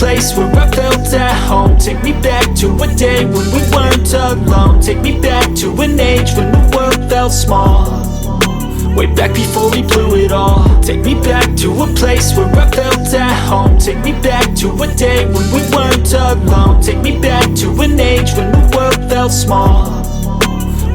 place where I felt at home. Take me back to a day when we weren't alone. Take me back to an age when the world felt small, way back before we blew it all. Take me back to a place where I felt at home. Take me back to a day when we weren't alone. Take me back to an age when the world felt small,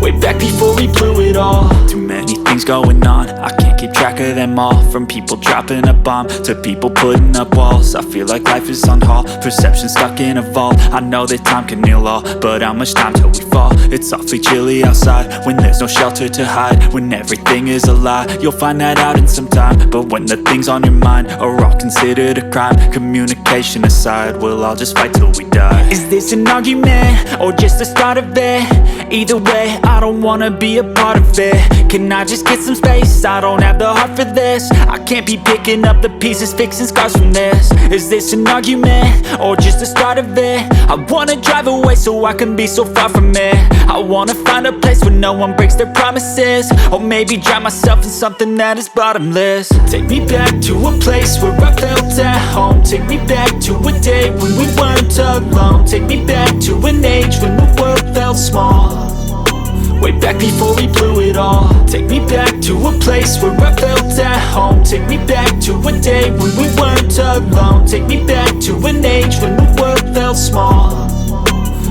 way back before we blew it all. Too many things going on, I can't keep track of them all. From people dropping a bomb to people putting up walls. I feel like life is on hold, perception stuck in a vault. I know that time can heal all, but how much time till we fall? It's awfully chilly outside when there's no shelter to hide. When everything is a lie, you'll find that out in some time. But when the things on your mind are all considered a crime, communication aside, we'll all just fight till we die. Is this an argument or just the start of it? Either way, I don't wanna be a part of it. Can I just get some space? I don't have the heart for this. I can't be picking up the pieces, fixing scars from this. Is this an argument or just the start of it? I wanna drive away so I can be so far from it. I wanna find a place where no one breaks their promises, or maybe drown myself in something that is bottomless. Take me back to a place where I felt at home. Take me back to a day when we weren't alone. Take me back to an age when the world felt small, way back before we blew it all. Take me back to a place where I felt at home. Take me back to a day when we weren't alone. Take me back to an age when the world felt small,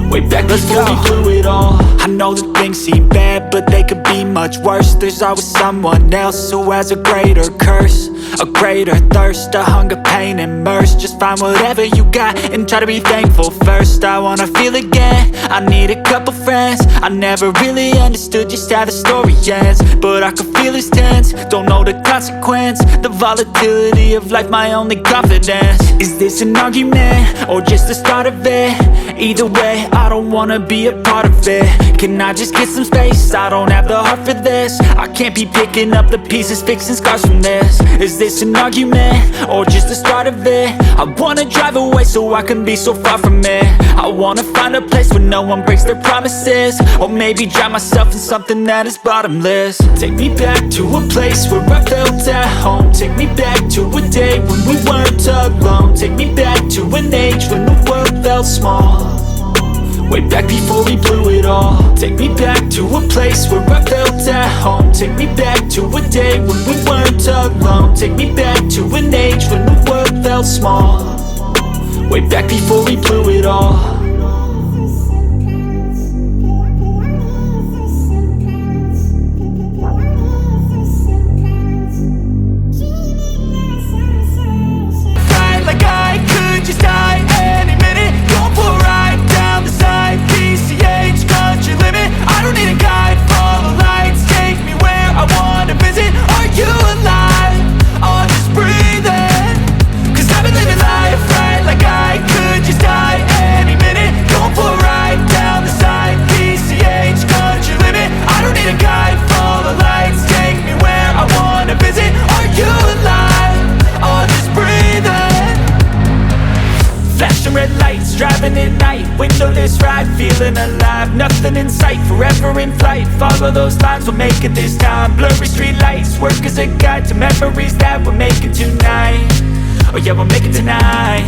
way back before we blew it all. I know that things seem bad, but they could be much worse. There's always someone else who has a greater curse, a greater thirst, a hunger, pain, and mercy. Just find whatever you got and try to be thankful first. I wanna feel again, I need a couple friends. I never really understood just how the story ends, but I can feel it's tense, don't know the consequence. The volatility of life, my only confidence. Is this an argument or just the start of it? Either way, I don't wanna be a part of it. Can I just get some space? I don't have the heart for this. I can't be picking up the pieces, fixing scars from this. Is this an argument or just the start of it? I wanna drive away so I can be so far from it. I wanna find a place where no one breaks their promises, or maybe drown myself in something that is bottomless. Take me back to a place where I felt at home. Take me back to a day when we weren't alone. Take me back to an age when the world felt small, way back before we blew it all. Take me back to a place where I felt at home. Take me back to a day when we weren't alone. Take me back to an age when the world felt small, way back before we blew it all. Like I could just die any minute, going for a ride down the side, PCH, country limit. I don't need a guide, follow lights, take me where I wanna visit. Are you alive? Or just breathing? Cause I've been living life right, like I could just die any minute, going for a ride down the side, PCH, country limit. I don't need a guide, follow lights, take me where I wanna visit. Are you alive? Or just breathing? Flashing red lights, driving at night, windowless ride, feeling alive. Nothing in sight, forever in flight. Follow those lines, we'll make it this time. Blurry street lights, work as a guide to memories that we're making tonight. Oh yeah, we'll make it tonight.